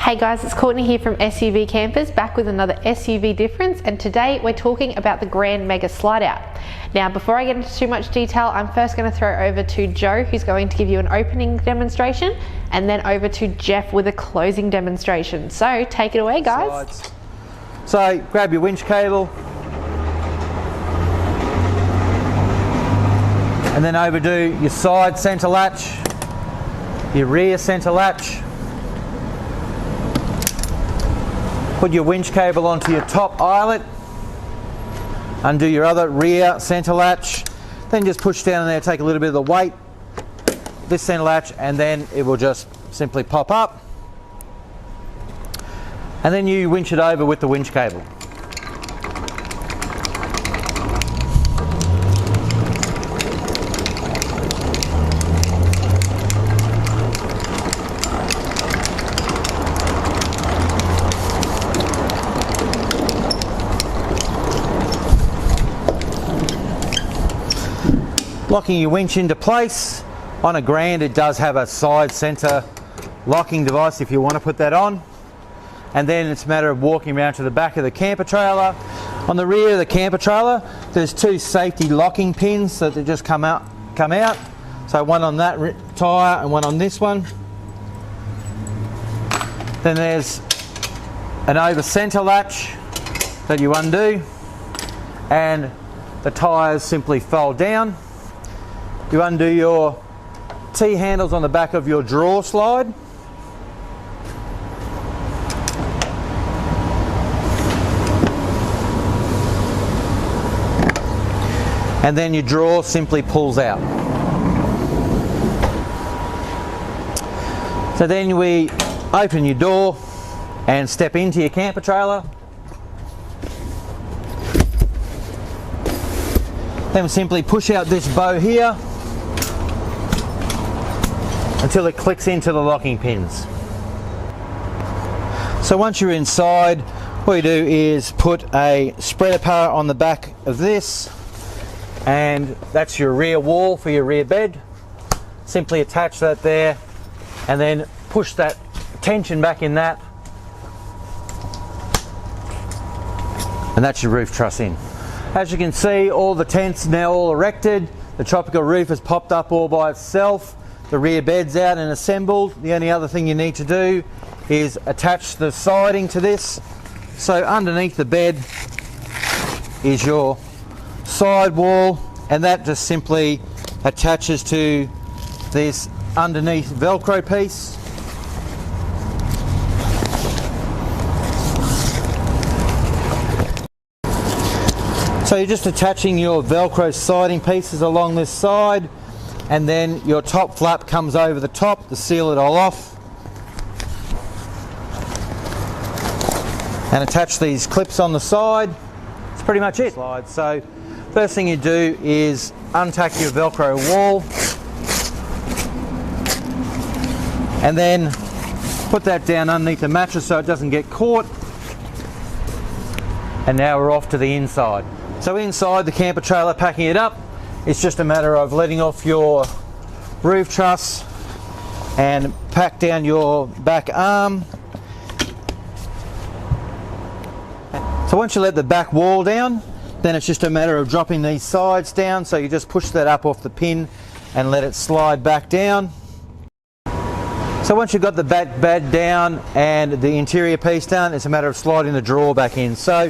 Hey guys, it's Courtney here from SUV Campers, back with another SUV difference, and today we're talking about the Grand Mega Slideout. Now, before I get into too much detail, I'm first going to throw over to Joe, who's going to give you an opening demonstration, and then over to Jeff with a closing demonstration. So take it away, guys. Slides. So grab your winch cable, and then overdo your side centre latch, your rear centre latch. Put your winch cable onto your top eyelet, undo your other rear centre latch, then just push down in there, take a little bit of the weight, this centre latch, and then it will just simply pop up. And then you winch it over with the winch cable. Locking your winch into place. On a Grand, it does have a side center locking device if you want to put that on. And then it's a matter of walking around to the back of the camper trailer. On the rear of the camper trailer, there's two safety locking pins so that they just come out. So one on that tyre and one on this one. Then there's an over center latch that you undo, and the tyres simply fold down. You undo your T-handles on the back of your drawer slide. And then your drawer simply pulls out. So then we open your door and step into your camper trailer. Then we simply push out this bow here until it clicks into the locking pins. So once you're inside, what you do is put a spreader part on the back of this, and that's your rear wall for your rear bed. Simply attach that there and then push that tension back in that, and that's your roof truss in. As you can see, all the tents now all erected. The tropical roof has popped up all by itself. The rear bed's out and assembled. The only other thing you need to do is attach the siding to this. So underneath the bed is your side wall, and that just simply attaches to this underneath Velcro piece. So you're just attaching your Velcro siding pieces along this side, and then your top flap comes over the top to seal it all off. And attach these clips on the side. That's pretty much it. So first thing you do is untack your Velcro wall, and then put that down underneath the mattress so it doesn't get caught. And now we're off to the inside. So inside the camper trailer, packing it up, it's just a matter of letting off your roof truss and pack down your back arm. So once you let the back wall down, then it's just a matter of dropping these sides down. So you just push that up off the pin and let it slide back down. So once you've got the back bed down and the interior piece done, it's a matter of sliding the drawer back in. So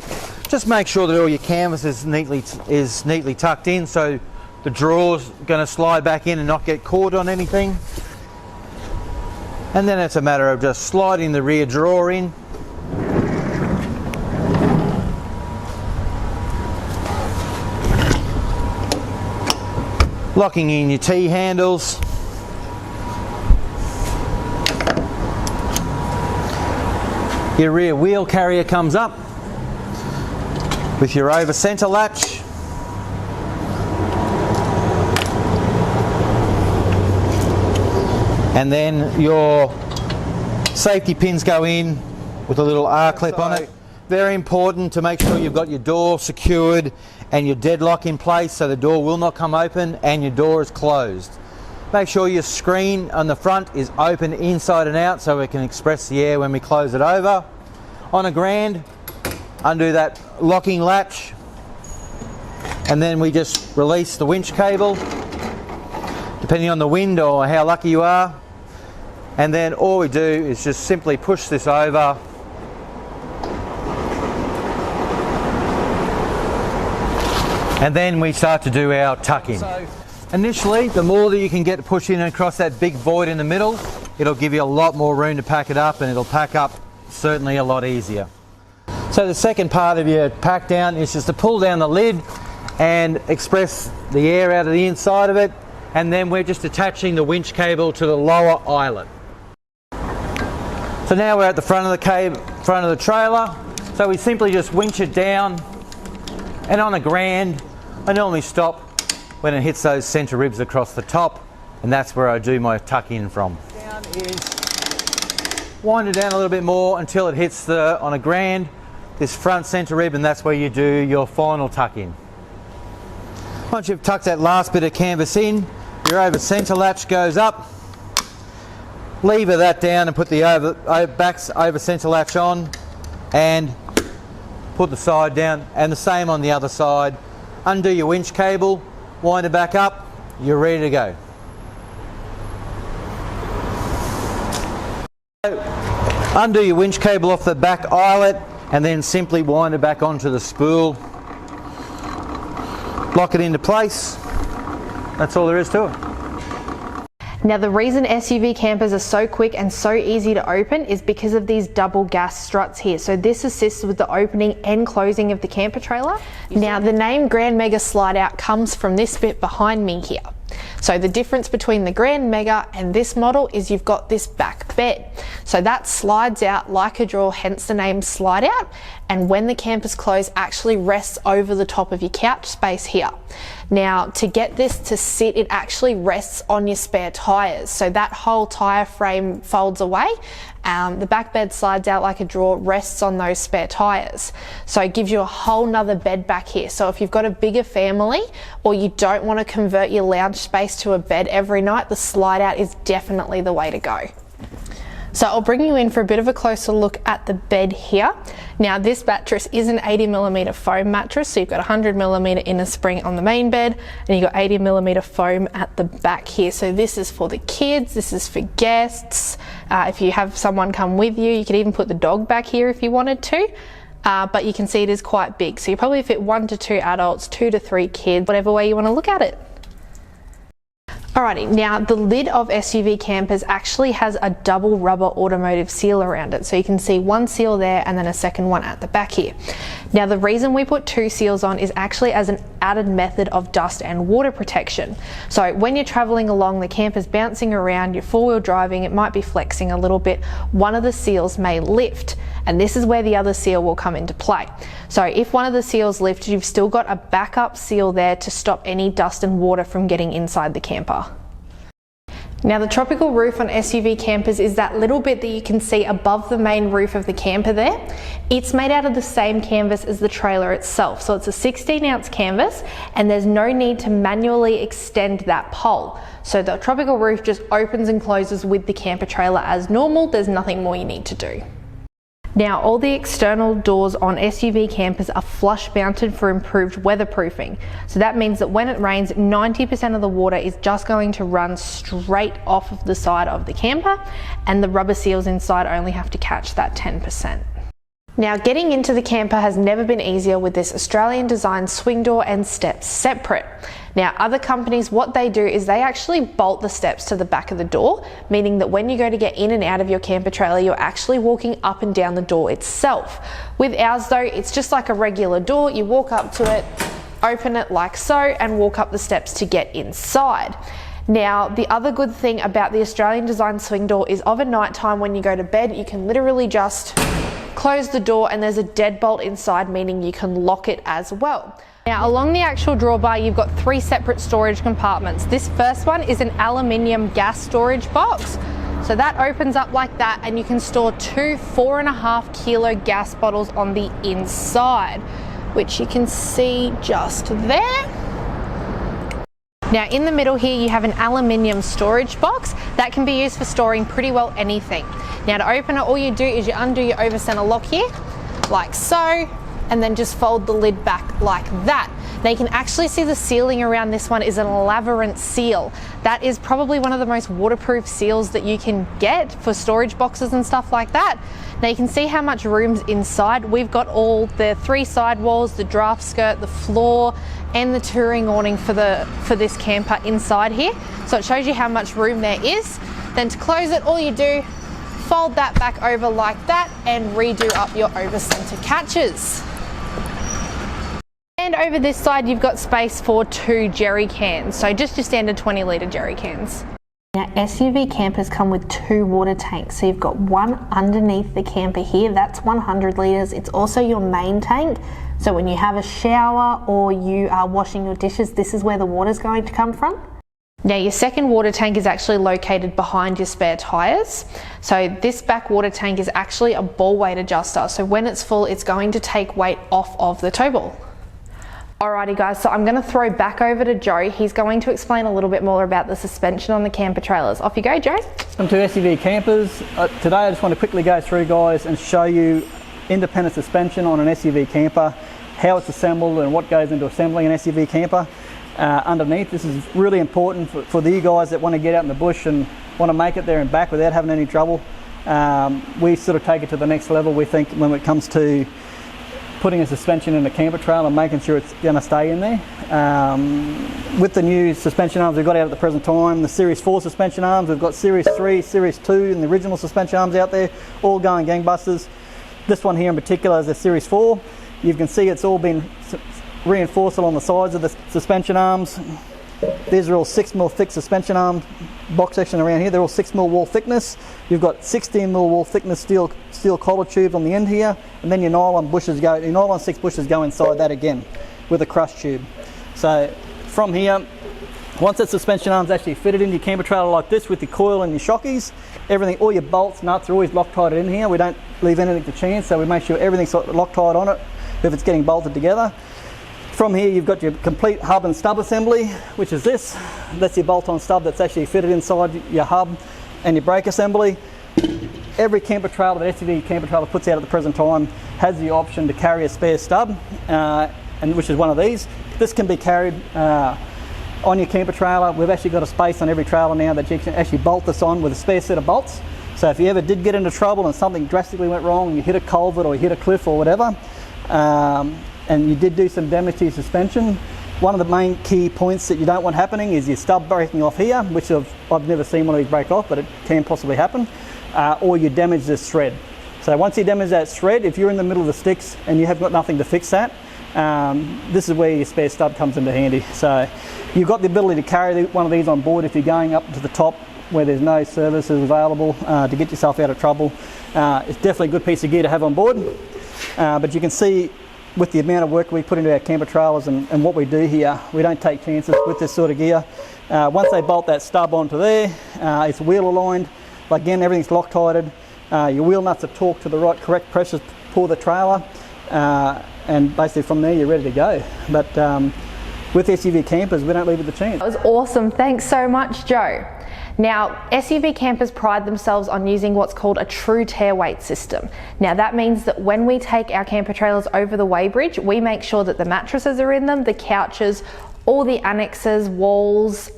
just make sure that all your canvas is neatly tucked in, so the drawer's going to slide back in and not get caught on anything. And then it's a matter of just sliding the rear drawer in. Locking in your T-handles. Your rear wheel carrier comes up with your over center latch. And then your safety pins go in with a little R-clip on it. Very important to make sure you've got your door secured and your deadlock in place so the door will not come open and your door is closed. Make sure your screen on the front is open inside and out so we can express the air when we close it over. On a Grand, undo that locking latch, and then we just release the winch cable, depending on the wind or how lucky you are. And then all we do is just simply push this over. And then we start to do our tuck in. So initially, the more that you can get to push in and across that big void in the middle, it'll give you a lot more room to pack it up, and it'll pack up certainly a lot easier. So the second part of your pack down is just to pull down the lid and express the air out of the inside of it, and then we're just attaching the winch cable to the lower eyelet. So now we're at the front of the trailer. So we simply just winch it down, and on a Grand, I normally stop when it hits those centre ribs across the top, and that's where I do my tuck in from. Down is wind it down a little bit more until it hits on a Grand, this front centre rib, and that's where you do your final tuck in. Once you've tucked that last bit of canvas in, your over centre latch goes up. Lever that down and put the over centre latch on, and put the side down, and the same on the other side. Undo your winch cable, wind it back up, you're ready to go. Undo your winch cable off the back eyelet, and then simply wind it back onto the spool. Lock it into place. That's all there is to it. Now the reason SUV campers are so quick and so easy to open is because of these double gas struts here. So this assists with the opening and closing of the camper trailer. Now the name Grand Mega Slideout comes from this bit behind me here. So the difference between the Grand Mega and this model is you've got this back bed. So that slides out like a drawer, hence the name Slide Out. And when the camper's closed, actually rests over the top of your couch space here. Now to get this to sit, it actually rests on your spare tires. So that whole tire frame folds away. The back bed slides out like a drawer, rests on those spare tires. So it gives you a whole nother bed back here. So if you've got a bigger family or you don't want to convert your lounge space to a bed every night, the slide out is definitely the way to go. So I'll bring you in for a bit of a closer look at the bed here. Now this mattress is an 80mm foam mattress, so you've got 100mm inner spring on the main bed, and you've got 80mm foam at the back here. So this is for the kids, this is for guests. If you have someone come with you, you could even put the dog back here if you wanted to. But you can see it is quite big, so you probably fit 1 to 2 adults, 2 to 3 kids, whatever way you want to look at it. Alrighty, now the lid of SUV campers actually has a double rubber automotive seal around it. So you can see one seal there and then a second one at the back here. Now the reason we put 2 seals on is actually as an added method of dust and water protection. So when you're traveling along, the camper's bouncing around, you're 4-wheel driving, it might be flexing a little bit, one of the seals may lift. And this is where the other seal will come into play. So if one of the seals lifts, you've still got a backup seal there to stop any dust and water from getting inside the camper. Now the tropical roof on SUV campers is that little bit that you can see above the main roof of the camper there. It's made out of the same canvas as the trailer itself. So it's a 16-ounce canvas and there's no need to manually extend that pole. So the tropical roof just opens and closes with the camper trailer as normal. There's nothing more you need to do. Now all the external doors on SUV campers are flush mounted for improved weatherproofing. So that means that when it rains, 90% of the water is just going to run straight off of the side of the camper, and the rubber seals inside only have to catch that 10%. Now getting into the camper has never been easier with this Australian design swing door and steps separate. Now other companies, what they do is they actually bolt the steps to the back of the door, meaning that when you go to get in and out of your camper trailer, you're actually walking up and down the door itself. With ours though, it's just like a regular door. You walk up to it, open it like so, and walk up the steps to get inside. Now, the other good thing about the Australian design swing door is of a night time when you go to bed, you can literally just close the door and there's a deadbolt inside, meaning you can lock it as well. Now along the actual drawbar, you've got 3 separate storage compartments. This first one is an aluminium gas storage box. So that opens up like that and you can store 2 4.5 kilo gas bottles on the inside, which you can see just there. Now in the middle here you have an aluminium storage box that can be used for storing pretty well anything. Now to open it, all you do is you undo your over center lock here, like so, and then just fold the lid back like that. Now you can actually see the sealing around this one is an elaborate seal. That is probably one of the most waterproof seals that you can get for storage boxes and stuff like that. Now you can see how much room's inside. We've got all the 3 side walls, the draft skirt, the floor, and the touring awning for this camper inside here. So it shows you how much room there is. Then to close it, all you do, fold that back over like that and redo up your over center catches. And over this side you've got space for 2 jerry cans, so just your standard 20-litre jerry cans. Now SUV campers come with 2 water tanks, so you've got one underneath the camper here, that's 100 litres. It's also your main tank, so when you have a shower or you are washing your dishes, this is where the water's going to come from. Now your second water tank is actually located behind your spare tyres. So this back water tank is actually a ball weight adjuster, so when it's full it's going to take weight off of the tow ball. Alrighty guys, so I'm going to throw back over to Joe. He's going to explain a little bit more about the suspension on the camper trailers. Off you go, Joe. Welcome to SUV Campers. Today I just want to quickly go through, guys, and show you independent suspension on an SUV camper, how it's assembled and what goes into assembling an SUV camper. Underneath, this is really important for you guys that want to get out in the bush and want to make it there and back without having any trouble. We sort of take it to the next level, we think, when it comes to putting a suspension in a camper trailer and making sure it's going to stay in there. With the new suspension arms we've got out at the present time, the Series 4 suspension arms, we've got Series 3, Series 2 and the original suspension arms out there, all going gangbusters. This one here in particular is a Series 4. You can see it's all been reinforced along the sides of the suspension arms. These are all 6mm thick suspension arm box section around here. They're all 6mm wall thickness. You've got 16mm wall thickness steel collar tubes on the end here, and then your nylon 6 bushes go inside that again with a crush tube. So from here, once that suspension arm's actually fitted into your camper trailer like this with your coil and your shockeys, everything, all your bolts, nuts are always Loctite in here. We don't leave anything to chance, so we make sure everything's Loctite on it if it's getting bolted together. From here you've got your complete hub and stub assembly, which is this. That's your bolt-on stub that's actually fitted inside your hub and your brake assembly. Every camper trailer that SUV camper trailer puts out at the present time has the option to carry a spare stub, and which is one of these. This can be carried on your camper trailer. We've actually got a space on every trailer now that you can actually bolt this on with a spare set of bolts. So if you ever did get into trouble and something drastically went wrong, and you hit a culvert or you hit a cliff or whatever, and you did do some damage to your suspension, one of the main key points that you don't want happening is your stub breaking off here, which I've never seen one of these break off, but it can possibly happen, or you damage this thread. So once you damage that thread, if you're in the middle of the sticks and you have got nothing to fix that, this is where your spare stub comes into handy. So you've got the ability to carry one of these on board if you're going up to the top where there's no services available to get yourself out of trouble. It's definitely a good piece of gear to have on board, but you can see with the amount of work we put into our camper trailers and what we do here, we don't take chances with this sort of gear. Once they bolt that stub onto there, it's wheel aligned. Again, everything's Loctited. Your wheel nuts are torqued to the right correct pressures to pull the trailer, and basically from there you're ready to go. But with SUV campers, we don't leave it to chance. That was awesome. Thanks so much, Joe. Now, SUV campers pride themselves on using what's called a true tear weight system. Now that means that when we take our camper trailers over the weighbridge, we make sure that the mattresses are in them, the couches, all the annexes, walls,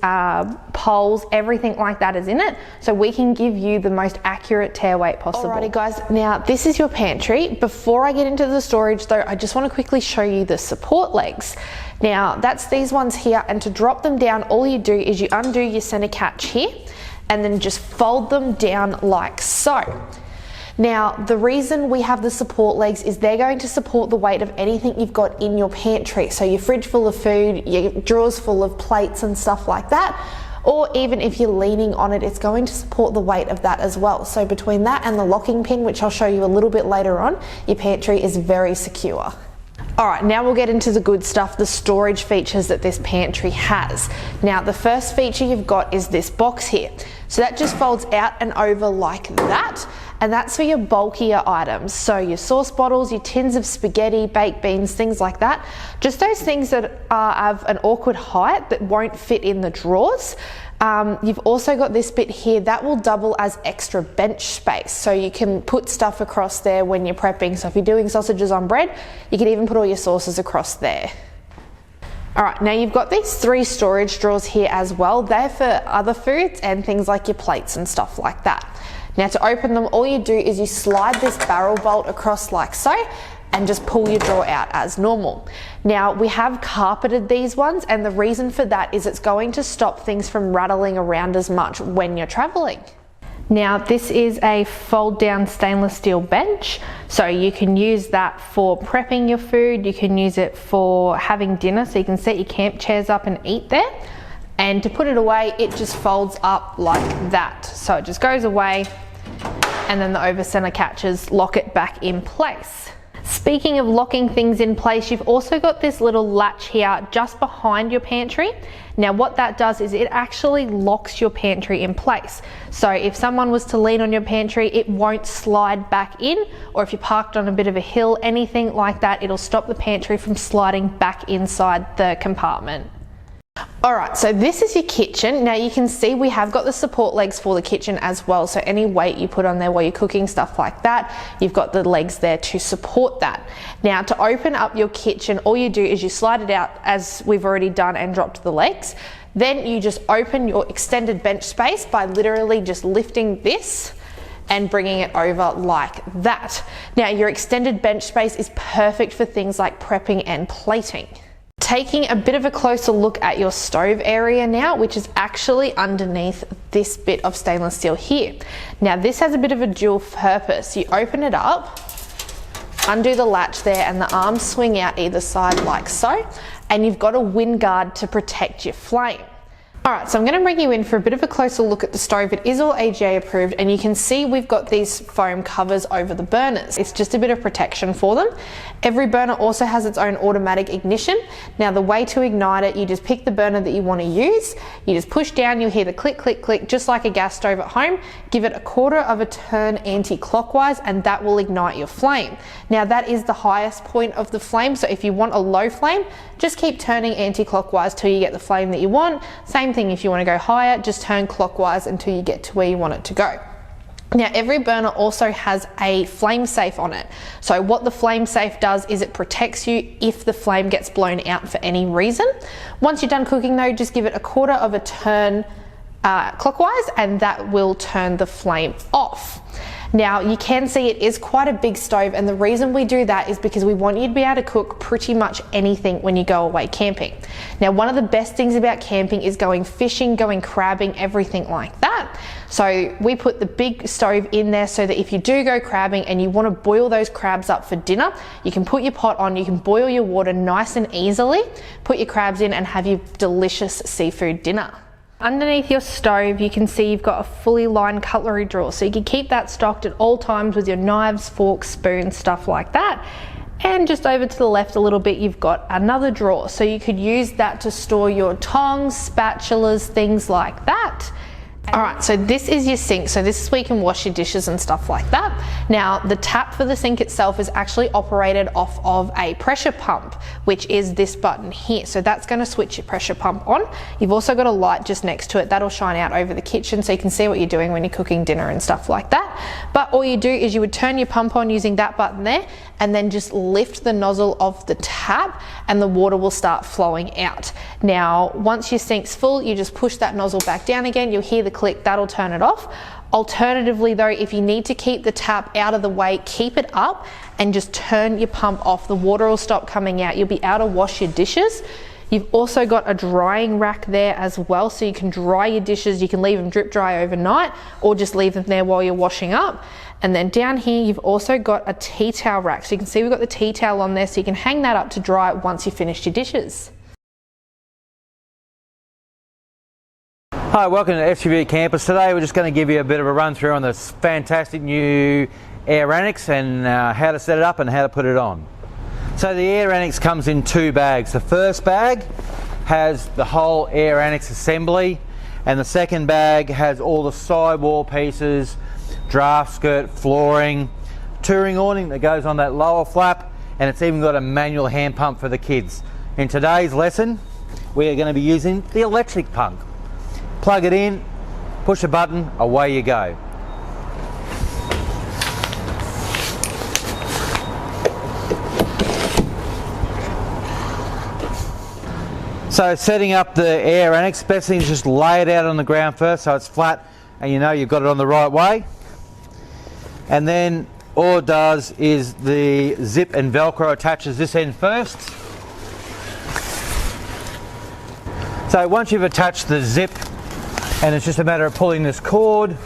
poles, everything like that is in it, so we can give you the most accurate tear weight possible. Alrighty guys, now this is your pantry. Before I get into the storage though, I just want to quickly show you the support legs. Now that's these ones here, and to drop them down, all you do is you undo your center catch here and then just fold them down like so. Now, the reason we have the support legs is they're going to support the weight of anything you've got in your pantry. So your fridge full of food, your drawers full of plates and stuff like that, or even if you're leaning on it, it's going to support the weight of that as well. So between that and the locking pin, which I'll show you a little bit later on, your pantry is very secure. All right, now we'll get into the good stuff, the storage features that this pantry has. Now, the first feature you've got is this box here. So that just folds out and over like that. and that's for your bulkier items. So your sauce bottles, your tins of spaghetti, baked beans, things like that. Just those things that have an awkward height that won't fit in the drawers. You've also got this bit here that will double as extra bench space, so you can put stuff across there when you're prepping. So if you're doing sausages on bread, you can even put all your sauces across there. Alright, now you've got these 3 storage drawers here as well. They're for other foods and things like your plates and stuff like that. Now to open them, all you do is you slide this barrel bolt across like so, and just pull your drawer out as normal. Now we have carpeted these ones, and the reason for that is it's going to stop things from rattling around as much when you're traveling. Now this is a fold down stainless steel bench, so you can use that for prepping your food, you can use it for having dinner, so you can set your camp chairs up and eat there. And to put it away, it just folds up like that. So it just goes away, and then the over center catches lock it back in place. Speaking of locking things in place, you've also got this little latch here just behind your pantry. Now what that does is it actually locks your pantry in place. So if someone was to lean on your pantry, it won't slide back in, or if you're parked on a bit of a hill, anything like that, it'll stop the pantry from sliding back inside the compartment. Alright, so this is your kitchen. Now you can see we have got the support legs for the kitchen as well, so any weight you put on there while you're cooking, stuff like that, you've got the legs there to support that. Now to open up your kitchen, all you do is you slide it out as we've already done and dropped the legs. Then you just open your extended bench space by literally just lifting this and bringing it over like that. Now your extended bench space is perfect for things like prepping and plating. Taking a bit of a closer look at your stove area now, which is actually underneath this bit of stainless steel here. Now this has a bit of a dual purpose. You open it up, undo the latch there, and the arms swing out either side like so, and you've got a wind guard to protect your flame. Alright, so I'm going to bring you in for a bit of a closer look at the stove. It is all AGA approved, and you can see we've got these foam covers over the burners. It's just a bit of protection for them. Every burner also has its own automatic ignition. Now the way to ignite it, you just pick the burner that you want to use, you just push down, you'll hear the click, click, click, just like a gas stove at home. Give it a 1/4 of a turn anti-clockwise, and that will ignite your flame. Now that is the highest point of the flame, so if you want a low flame, just keep turning anti-clockwise till you get the flame that you want. Same thing if you want to go higher, just turn clockwise until you get to where you want it to go. Now every burner also has a flame safe on it. So what the flame safe does is it protects you if the flame gets blown out for any reason. Once you're done cooking though, just give it a 1/4 of a turn clockwise, and that will turn the flame off. Now you can see it is quite a big stove, and the reason we do that is because we want you to be able to cook pretty much anything when you go away camping. Now one of the best things about camping is going fishing, going crabbing, everything like that. So we put the big stove in there so that if you do go crabbing and you want to boil those crabs up for dinner, you can put your pot on, you can boil your water nice and easily, put your crabs in and have your delicious seafood dinner. Underneath your stove you can see you've got a fully lined cutlery drawer, so you can keep that stocked at all times with your knives, forks, spoons, stuff like that. And just over to the left a little bit you've got another drawer, so you could use that to store your tongs, spatulas, things like that. Alright, so this is your sink, so this is where you can wash your dishes and stuff like that. Now the tap for the sink itself is actually operated off of a pressure pump, which is this button here, so that's going to switch your pressure pump on. You've also got a light just next to it that'll shine out over the kitchen so you can see what you're doing when you're cooking dinner and stuff like that. But all you do is you would turn your pump on using that button there, and then just lift the nozzle of the tap and the water will start flowing out. Now once your sink's full, you just push that nozzle back down again, you'll hear the click, that'll turn it off. Alternatively though, if you need to keep the tap out of the way, keep it up and just turn your pump off. The water will stop coming out, you'll be able to wash your dishes. You've also got a drying rack there as well, so you can dry your dishes. You can leave them drip dry overnight or just leave them there while you're washing up. And then down here you've also got a tea towel rack, so you can see we've got the tea towel on there, so you can hang that up to dry once you've finished your dishes. Hi, welcome to SUV Campers. Today we're just going to give you a bit of a run through on this fantastic new Air Annex and how to set it up and how to put it on. So the Air Annex comes in 2 bags. The first bag has the whole Air Annex assembly, and the second bag has all the sidewall pieces draft skirt, flooring, touring awning that goes on that lower flap, and it's even got a manual hand pump for the kids. In today's lesson, we are going to be using the electric pump. Plug it in, push a button, away you go. So setting up the air annex, best thing is just lay it out on the ground first so it's flat and you know you've got it on the right way. And then all it does is the zip and Velcro attaches this end first. So once you've attached the zip, and it's just a matter of pulling this cord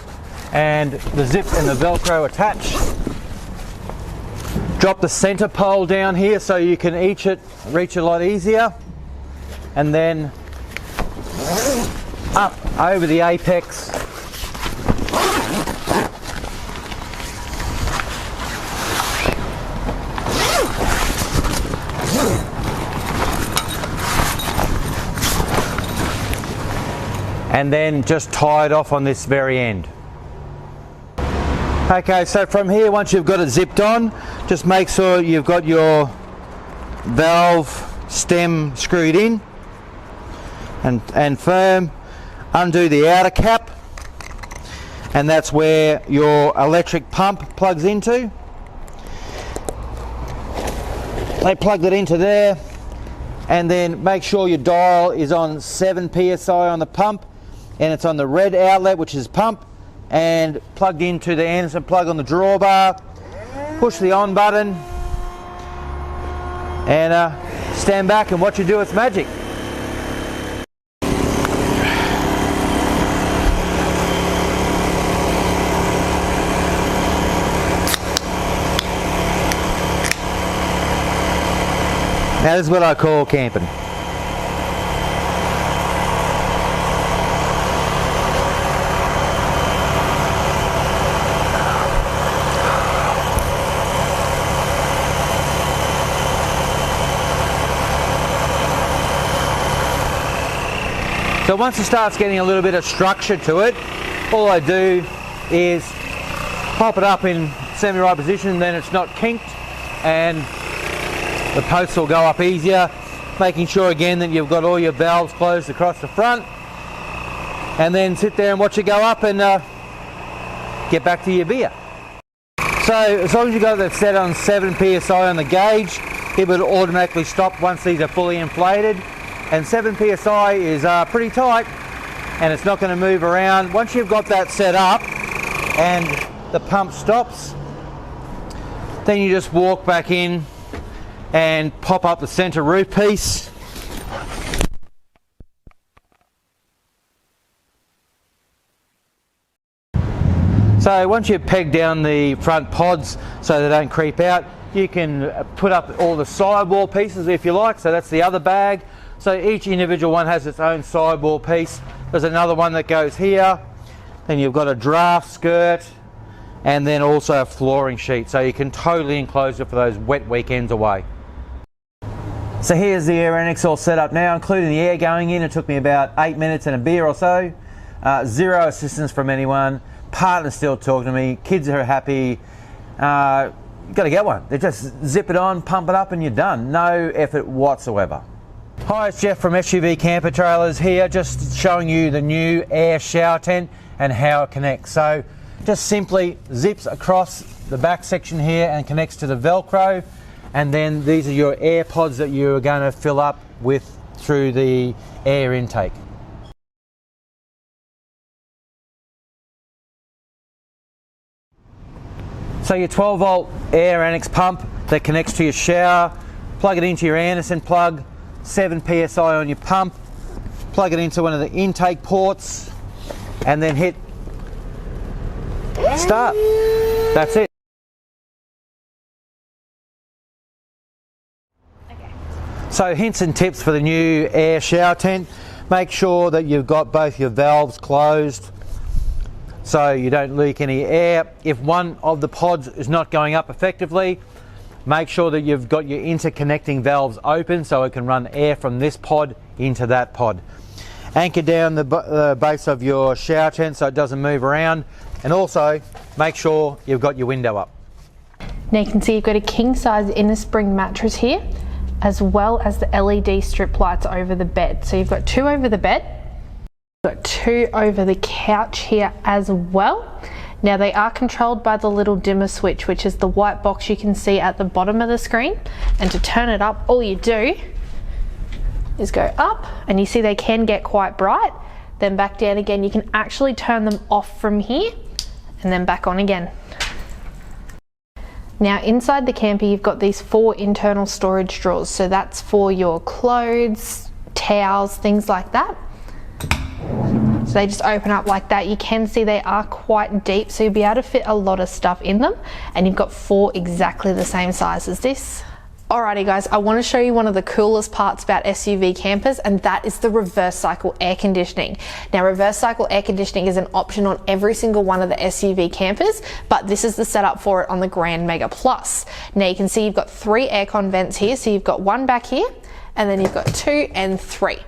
and the zip and the Velcro attach. Drop the center pole down here so you can reach it a lot easier. And then up over the apex. And then just tie it off on this very end. Okay, so from here, once you've got it zipped on, just make sure you've got your valve stem screwed in and firm. Undo the outer cap, and that's where your electric pump plugs into. They plug it into there, and then make sure your dial is on 7 psi on the pump, and it's on the red outlet, which is pump, and plugged into the Anderson plug on the drawbar. Push the on button and stand back and watch it do its magic. Now this is what I call camping. So once it starts getting a little bit of structure to it, all I do is pop it up in semi-right position, then it's not kinked and the posts will go up easier, making sure again that you've got all your valves closed across the front, and then sit there and watch it go up and get back to your beer. So as long as you've got it set on 7 psi on the gauge, it will automatically stop once these are fully inflated, and 7 psi is pretty tight and it's not going to move around. Once you've got that set up and the pump stops, then you just walk back in and pop up the center roof piece. So once you've pegged down the front pods so they don't creep out, you can put up all the sidewall pieces if you like. So that's the other bag. So each individual one has its own sidewall piece. There's another one that goes here. Then you've got a draft skirt and then also a flooring sheet. So you can totally enclose it for those wet weekends away. So here's the air annex all set up now, including the air going in. It took me about 8 minutes and a beer or so. Zero assistance from anyone. Partner's still talking to me. Kids are happy. You've got to get one. They just zip it on, pump it up and you're done. No effort whatsoever. Hi, it's Jeff from SUV Camper Trailers here, just showing you the new air shower tent and how it connects. So just simply zips across the back section here and connects to the Velcro. And then these are your air pods that you're going to fill up with through the air intake. So your 12 volt air annex pump that connects to your shower, plug it into your Anderson plug, 7 psi on your pump, plug it into one of the intake ports and then hit start. That's it. So hints and tips for the new air shower tent. Make sure that you've got both your valves closed so you don't leak any air. If one of the pods is not going up effectively, make sure that you've got your interconnecting valves open so it can run air from this pod into that pod. Anchor down the base of your shower tent so it doesn't move around, and also make sure you've got your window up. Now you can see you've got a king size inner spring mattress here, as well as the LED strip lights over the bed. So you've got 2 over the bed, you've got 2 over the couch here as well. Now they are controlled by the little dimmer switch, which is the white box you can see at the bottom of the screen. And to turn it up, all you do is go up, and you see they can get quite bright, then back down again. You can actually turn them off from here and then back on again. Now inside the camper you've got these 4 internal storage drawers, so that's for your clothes, towels, things like that. So they just open up like that. You can see they are quite deep, so you'll be able to fit a lot of stuff in them, and you've got 4 exactly the same size as this. Alrighty guys, I want to show you one of the coolest parts about SUV campers, and that is the reverse cycle air conditioning. Now reverse cycle air conditioning is an option on every single one of the SUV campers, but this is the setup for it on the Grand Mega Plus. Now you can see you've got 3 aircon vents here, so you've got 1 back here, and then you've got 2 and 3.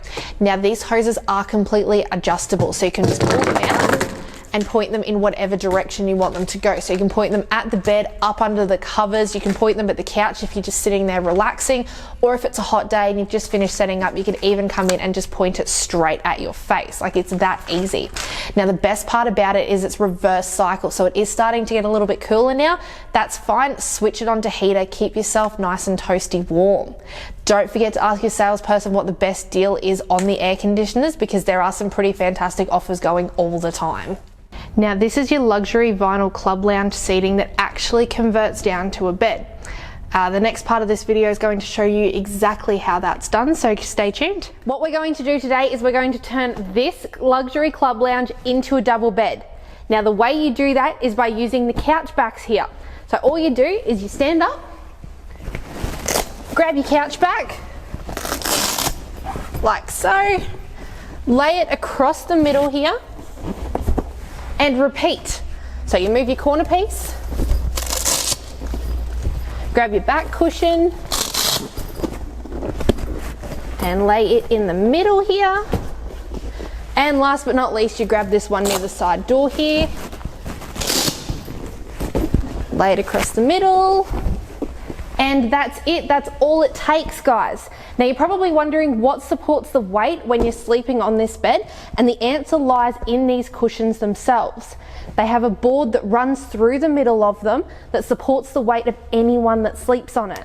Now these hoses are completely adjustable, so you can just pull them out and point them in whatever direction you want them to go. So you can point them at the bed, up under the covers, you can point them at the couch if you're just sitting there relaxing, or if it's a hot day and you've just finished setting up, you can even come in and just point it straight at your face. Like, it's that easy. Now the best part about it is it's reverse cycle, so it is starting to get a little bit cooler now. That's fine, switch it on to heater, keep yourself nice and toasty warm. Don't forget to ask your salesperson what the best deal is on the air conditioners, because there are some pretty fantastic offers going all the time. Now this is your luxury vinyl club lounge seating that actually converts down to a bed. The next part of this video is going to show you exactly how that's done, so stay tuned. What we're going to do today is we're going to turn this luxury club lounge into a double bed. Now the way you do that is by using the couch backs here. So all you do is you stand up, grab your couch back, like so, lay it across the middle here, and repeat. So you move your corner piece, grab your back cushion, and lay it in the middle here. And last but not least, you grab this one near the side door here, lay it across the middle, and that's it. That's all it takes, guys. Now you're probably wondering what supports the weight when you're sleeping on this bed, and the answer lies in these cushions themselves. They have a board that runs through the middle of them that supports the weight of anyone that sleeps on it.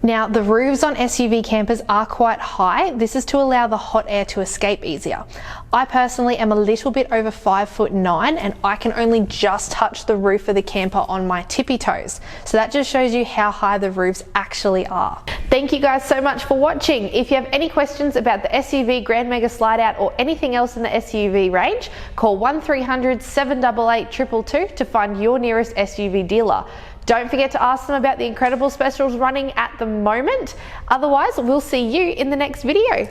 Now the roofs on SUV campers are quite high. This is to allow the hot air to escape easier. I personally am a little bit over 5'9", and I can only just touch the roof of the camper on my tippy toes. So that just shows you how high the roofs actually are. Thank you guys so much for watching. If you have any questions about the SUV Grand Mega Slideout or anything else in the SUV range, call 1300 788 222 to find your nearest SUV dealer. Don't forget to ask them about the incredible specials running at the moment. Otherwise, we'll see you in the next video.